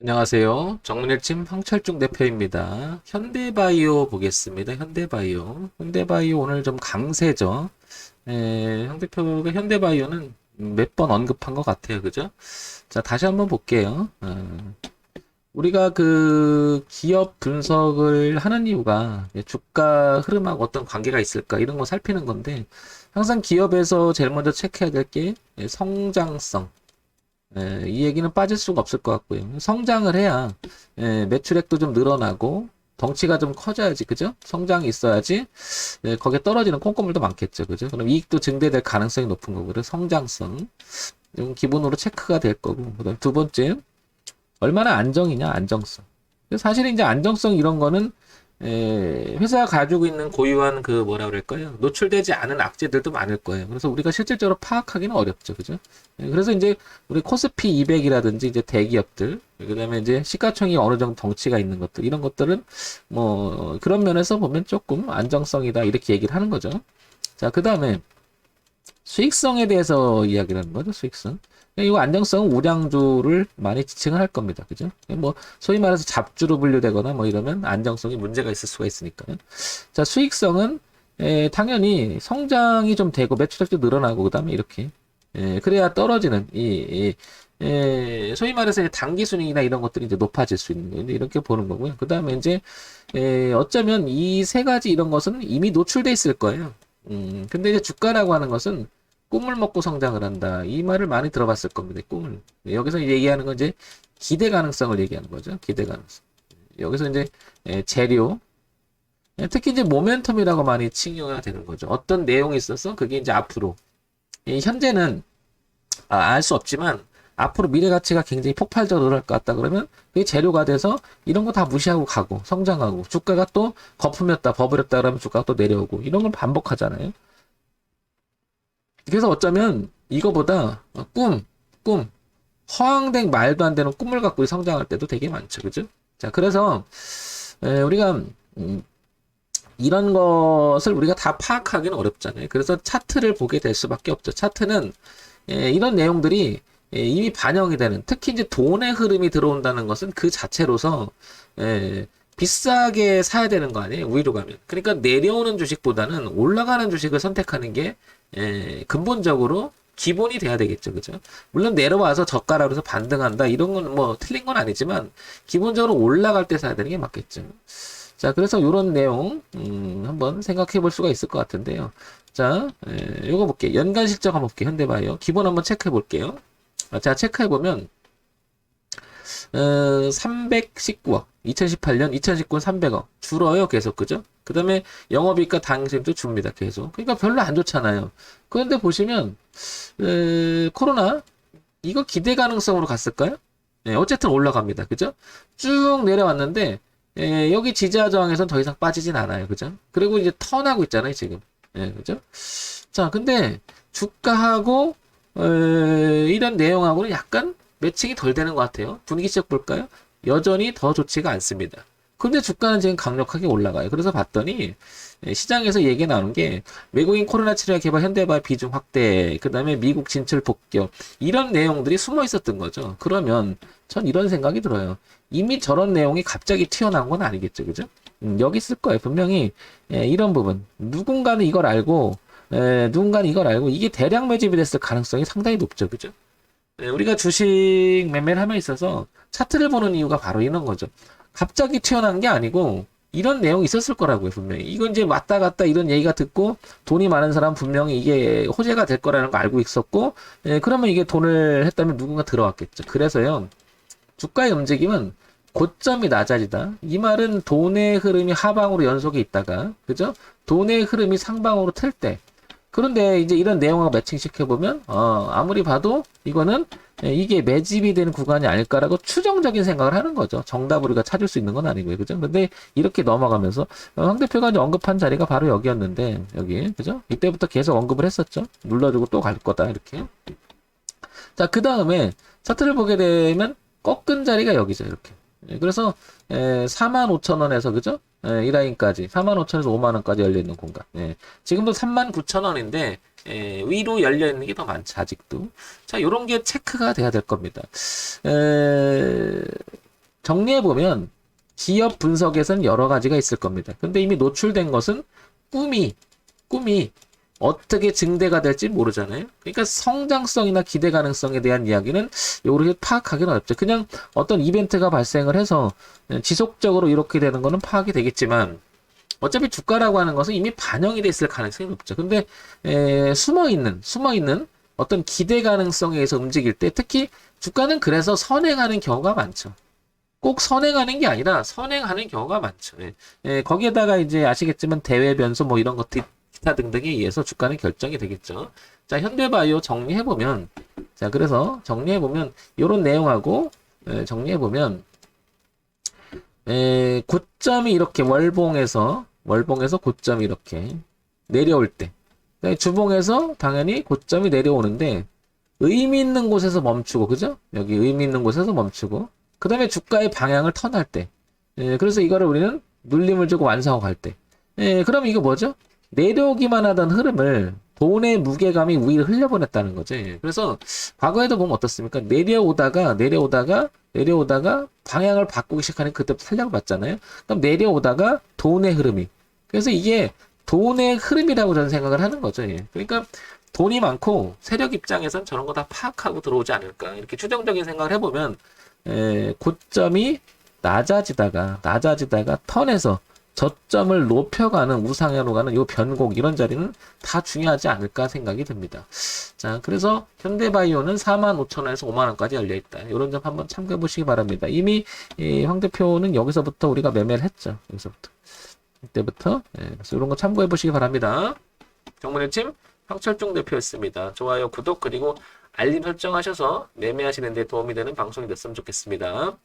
안녕하세요. 정문일침 황철중 대표입니다. 현대바이오 보겠습니다. 현대바이오. 현대바이오 오늘 좀 강세죠. 황 대표가 현대바이오는 몇 번 언급한 것 같아요. 그죠? 자, 다시 한번 볼게요. 우리가 그 기업 분석을 하는 이유가 주가 흐름하고 어떤 관계가 있을까 이런 거 살피는 건데 항상 기업에서 제일 먼저 체크해야 될 게 성장성. 이 얘기는 빠질 수가 없을 것 같고요. 성장을 해야 매출액도 좀 늘어나고 덩치가 좀 커져야지, 그죠? 성장이 있어야지 거기에 떨어지는 콩고물도 많겠죠, 그죠? 그럼 이익도 증대될 가능성이 높은 거고, 그래서 성장성 이건 기본으로 체크가 될 거고, 그다음 두 번째 얼마나 안정이냐, 안정성. 사실 이제 안정성 이런 거는 회사가 가지고 있는 고유한 그 뭐라 그럴까요? 노출되지 않은 악재들도 많을 거예요. 그래서 우리가 실질적으로 파악하기는 어렵죠. 그죠? 그래서 이제 우리 코스피 200이라든지 이제 대기업들, 그다음에 이제 시가총이 어느 정도 덩치가 있는 것들, 이런 것들은 뭐 그런 면에서 보면 조금 안정성이다 이렇게 얘기를 하는 거죠. 자, 그다음에 수익성에 대해서 이야기를 하는 거죠. 수익성. 이거 안정성은 우량주를 많이 지칭을 할 겁니다. 그죠? 뭐, 소위 말해서 잡주로 분류되거나 뭐 이러면 안정성이 문제가 있을 수가 있으니까요. 자, 수익성은, 당연히 성장이 좀 되고 매출액도 늘어나고 그다음에 이렇게, 그래야 떨어지는 소위 말해서 단기 순이익이나 이런 것들이 이제 높아질 수 있는 거예요. 이렇게 보는 거고요. 그 다음에 이제, 어쩌면 이 세 가지 이런 것은 이미 노출돼 있을 거예요. 근데 이제 주가라고 하는 것은 꿈을 먹고 성장을 한다. 이 말을 많이 들어봤을 겁니다. 꿈을. 여기서 얘기하는 건 이제 기대 가능성을 얘기하는 거죠. 기대 가능성. 여기서 이제 재료, 특히 이제 모멘텀이라고 많이 칭해야 되는 거죠. 어떤 내용이 있어서 그게 이제 앞으로 현재는 알 수 없지만 앞으로 미래 가치가 굉장히 폭발적으로 늘어날 것 같다 그러면 그게 재료가 돼서 이런 거 다 무시하고 가고 성장하고 주가가 또 거품이었다 버블였다 그러면 주가가 또 내려오고 이런 걸 반복하잖아요. 그래서 어쩌면 이거보다 꿈, 허황된 말도 안 되는 꿈을 갖고 성장할 때도 되게 많죠. 그죠? 자, 그래서 우리가 이런 것을 우리가 다 파악하기는 어렵잖아요. 그래서 차트를 보게 될 수밖에 없죠. 차트는 이런 내용들이 이미 반영이 되는, 특히 이제 돈의 흐름이 들어온다는 것은 그 자체로서 비싸게 사야 되는 거 아니에요? 위로 가면. 그러니까 내려오는 주식보다는 올라가는 주식을 선택하는 게 근본적으로 기본이 돼야 되겠죠, 그죠? 물론 내려와서 저가락으로 해서 반등한다 이런 건 뭐 틀린 건 아니지만 기본적으로 올라갈 때 사야 되는 게 맞겠죠. 자, 그래서 이런 내용 한번 생각해 볼 수가 있을 것 같은데요. 자, 요거 볼게요. 연간 실적 한번 볼게요. 현대바이오 기본 한번 체크해 볼게요. 자, 체크해 보면 319억. 2018년, 2019년 300억. 줄어요, 계속, 그죠? 그 다음에 영업이익과 당행세도 줍니다, 계속. 그러니까 별로 안 좋잖아요. 그런데 보시면, 코로나, 이거 기대 가능성으로 갔을까요? 네, 어쨌든 올라갑니다, 그죠? 쭉 내려왔는데, 여기 지지하 저항에선 더 이상 빠지진 않아요, 그죠? 그리고 이제 턴하고 있잖아요, 지금. 그죠? 자, 근데 주가하고, 이런 내용하고는 약간 매칭이 덜 되는 것 같아요. 분위기 쪽 볼까요? 여전히 더 좋지가 않습니다. 그런데 주가는 지금 강력하게 올라가요. 그래서 봤더니 시장에서 얘기 나오는 게 외국인 코로나 치료 개발 현대바이오 비중 확대, 그 다음에 미국 진출 복귀 이런 내용들이 숨어 있었던 거죠. 그러면 전 이런 생각이 들어요. 이미 저런 내용이 갑자기 튀어나온 건 아니겠죠, 그죠? 여기 있을 거예요. 분명히 이런 부분 누군가는 이걸 알고 누군가는 이걸 알고 이게 대량 매집이 됐을 가능성이 상당히 높죠, 그죠? 우리가 주식 매매를 함에 있어서 차트를 보는 이유가 바로 이런 거죠. 갑자기 튀어나온 게 아니고 이런 내용이 있었을 거라고요, 분명히. 이건 이제 왔다 갔다 이런 얘기가 듣고 돈이 많은 사람 분명히 이게 호재가 될 거라는 거 알고 있었고, 그러면 이게 돈을 했다면 누군가 들어왔겠죠. 그래서요, 주가의 움직임은 고점이 낮아지다. 이 말은 돈의 흐름이 하방으로 연속에 있다가, 그죠? 돈의 흐름이 상방으로 틀 때, 그런데 이제 이런 내용하고 매칭시켜보면, 아무리 봐도 이거는 이게 매집이 되는 구간이 아닐까라고 추정적인 생각을 하는 거죠. 정답을 우리가 찾을 수 있는 건 아니고요. 그죠? 근데 이렇게 넘어가면서, 황 대표가 이제 언급한 자리가 바로 여기였는데, 여기, 그죠? 이때부터 계속 언급을 했었죠. 눌러주고 또 갈 거다, 이렇게. 자, 그 다음에 차트를 보게 되면 꺾은 자리가 여기죠, 이렇게. 그래서 45,000원에서 그죠? 이 라인까지 45,000원에서 5만원까지 열려있는 공간. 지금도 39,000원인데 위로 열려있는 게 더 많죠, 아직도. 자, 요런 게 체크가 돼야 될 겁니다. 정리해보면 기업 분석에서는 여러 가지가 있을 겁니다. 근데 이미 노출된 것은 꿈이 어떻게 증대가 될지 모르잖아요. 그러니까 성장성이나 기대 가능성에 대한 이야기는 요렇게 파악하기는 어렵죠. 그냥 어떤 이벤트가 발생을 해서 지속적으로 이렇게 되는 거는 파악이 되겠지만 어차피 주가라고 하는 것은 이미 반영이 돼 있을 가능성이 높죠. 근데 숨어있는 어떤 기대 가능성에 의해서 움직일 때 특히 주가는 그래서 선행하는 경우가 많죠. 꼭 선행하는 게 아니라 선행하는 경우가 많죠. 거기에다가 이제 아시겠지만 대외 변수 뭐 이런 것들 기타 등등에 의해서 주가는 결정이 되겠죠. 자, 현대바이오 정리해보면, 자, 그래서 정리해보면, 요런 내용하고, 정리해보면, 고점이 이렇게 월봉에서 고점이 이렇게 내려올 때, 주봉에서 당연히 고점이 내려오는데, 의미 있는 곳에서 멈추고, 그죠? 여기 의미 있는 곳에서 멈추고, 그 다음에 주가의 방향을 턴할 때, 그래서 이거를 우리는 눌림을 주고 완성하고 갈 때, 그럼 이거 뭐죠? 내려오기만 하던 흐름을 돈의 무게감이 위로 흘려보냈다는 거죠. 그래서 과거에도 보면 어떻습니까? 내려오다가 방향을 바꾸기 시작하는 그때부터 탄력을 받잖아요. 그럼 내려오다가 돈의 흐름이. 그래서 이게 돈의 흐름이라고 저는 생각을 하는 거죠. 그러니까 돈이 많고 세력 입장에선 저런 거 다 파악하고 들어오지 않을까. 이렇게 추정적인 생각을 해보면 고점이 낮아지다가 턴에서 저점을 높여가는 우상향으로 가는 요 변곡 이런 자리는 다 중요하지 않을까 생각이 듭니다. 자, 그래서 현대바이오는 45,000원에서 5만원까지 열려있다. 이런 점 한번 참고해 보시기 바랍니다. 이미 황 대표는 여기서부터 우리가 매매를 했죠. 여기서부터 이때부터 그래서 이런 거 참고해 보시기 바랍니다. 정문의 침 황철중 대표였습니다. 좋아요, 구독 그리고 알림 설정하셔서 매매하시는 데 도움이 되는 방송이 됐으면 좋겠습니다.